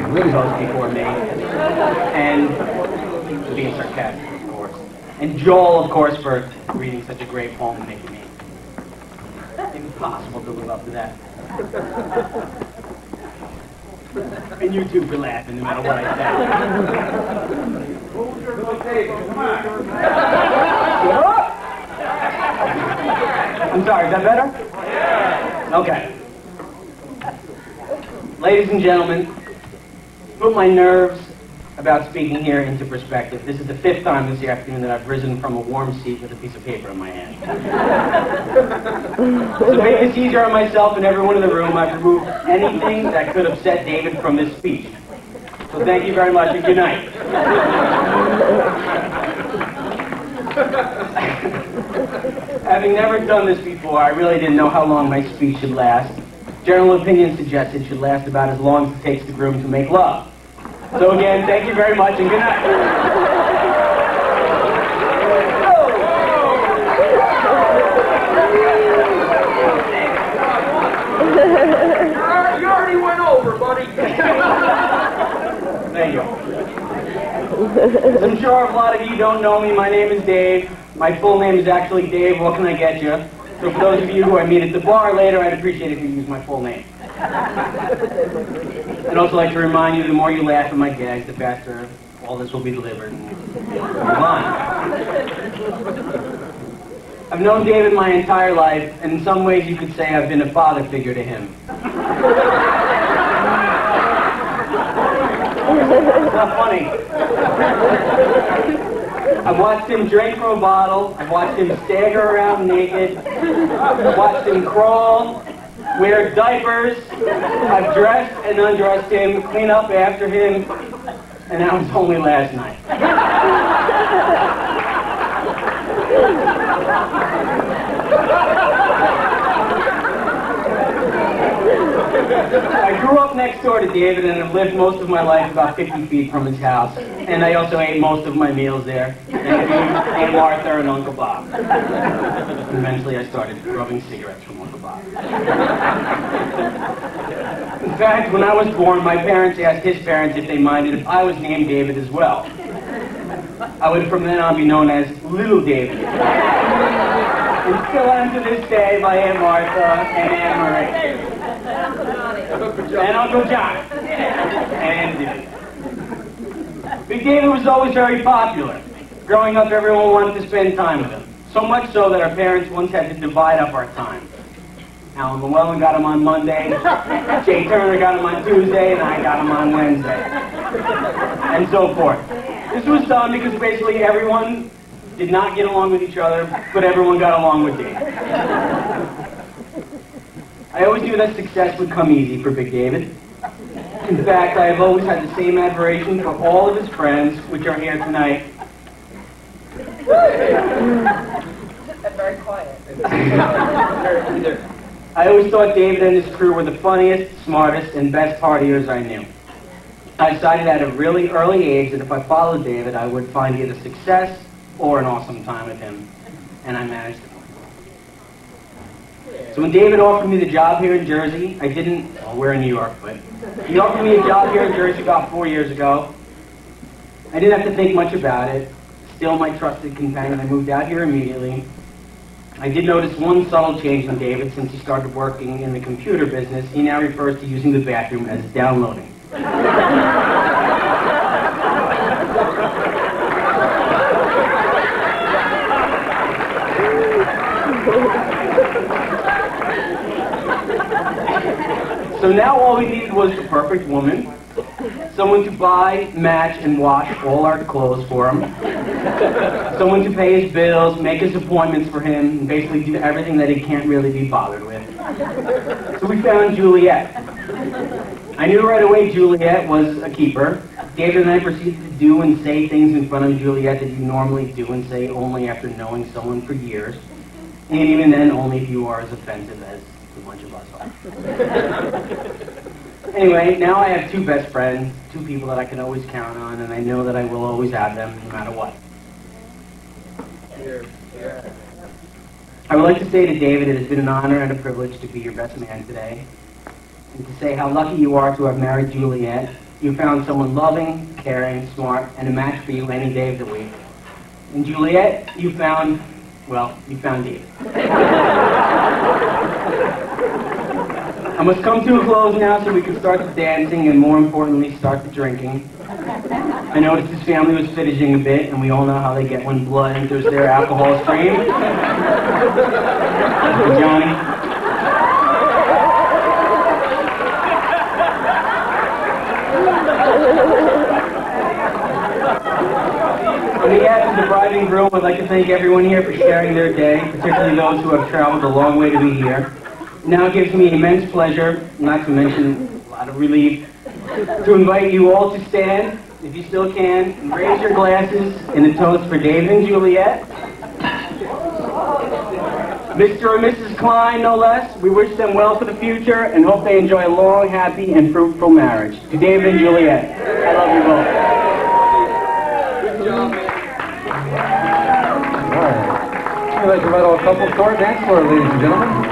Ringo's before me, and being sarcastic, of course. And Joel, of course, for reading such a great poem and making me impossible to live up to that. And you two for laughing no matter what I say. Come on. I'm sorry, is that better? Yeah. Okay. Ladies and gentlemen, put my nerves about speaking here into perspective. This is the 5th time this afternoon that I've risen from a warm seat with a piece of paper in my hand. To make this easier on myself and everyone in the room, I've removed anything that could upset David from this speech. So thank you very much and good night. Having never done this before, I really didn't know how long my speech should last. General opinion suggested it should last about as long as it takes the groom to make love. So again, thank you very much and good night. You already went over, buddy. Thank you. As I'm sure a lot of you don't know me, my name is Dave. My full name is actually Dave. What can I get you? So for those of you who I meet at the bar later, I'd appreciate it if you use my full name. I'd also like to remind you, the more you laugh at my gags, the faster all this will be delivered and online. I've known David my entire life, and in some ways you could say I've been a father figure to him. It's not funny. I've watched him drink from a bottle, I've watched him stagger around naked, I've watched him crawl, wear diapers, I've dressed and undressed him, clean up after him, and that was only last night. I grew up next door to David and have lived most of my life about 50 feet from his house. And I also ate most of my meals there. Aunt Martha and Uncle Bob. And eventually I started rubbing cigarettes from Uncle Bob. In fact, when I was born, my parents asked his parents if they minded if I was named David as well. I would from then on be known as Little David. And still am to this day by Aunt Martha and Aunt Marie. And Uncle John. And Big David was always very popular. Growing up, everyone wanted to spend time with him. So much so that our parents once had to divide up our time. Alan Llewellyn got him on Monday, Jay Turner got him on Tuesday, and I got him on Wednesday. And so forth. This was done because basically everyone did not get along with each other, but everyone got along with David. I always knew that success would come easy for Big David. In fact, I have always had the same admiration for all of his friends, which are here tonight. That's very quiet. I always thought David and his crew were the funniest, smartest, and best partiers I knew. I decided at a really early age that if I followed David, I would find either success or an awesome time with him. And I managed to. So when David offered me the job here in Jersey, I didn't, well, we're in New York, but he offered me a job here in Jersey about 4 years ago. I didn't have to think much about it. Still my trusted companion, I moved out here immediately. I did notice one subtle change in David since he started working in the computer business. He now refers to using the bathroom as downloading. So now all we needed was the perfect woman, someone to buy, match, and wash all our clothes for him, someone to pay his bills, make his appointments for him, and basically do everything that he can't really be bothered with. So we found Juliet. I knew right away Juliet was a keeper. David and I proceeded to do and say things in front of Juliet that you normally do and say only after knowing someone for years, and even then only if you are as offensive as a bunch of us are. Anyway, now I have two best friends, two people that I can always count on, and I know that I will always have them no matter what. I would like to say to David, it has been an honor and a privilege to be your best man today, and to say how lucky you are to have married Juliet, You found someone loving, caring, smart, and a match for you any day of the week. In Juliet, you found David. I must come to a close now so we can start the dancing and, more importantly, start the drinking. I noticed his family was fidgeting a bit, and we all know how they get when blood enters their alcohol stream. Johnny. On behalf of the bride and groom, I'd like to thank everyone here for sharing their day, particularly those who have traveled a long way to be here. Now it gives me immense pleasure, not to mention a lot of relief, to invite you all to stand, if you still can, and raise your glasses in a toast for David and Juliet. Mr. and Mrs. Klein, no less. We wish them well for the future and hope they enjoy a long, happy, and fruitful marriage. To David and Juliet, I love you both. Good job, man. All right. I'd like to invite all couples to our dance floor, ladies and gentlemen.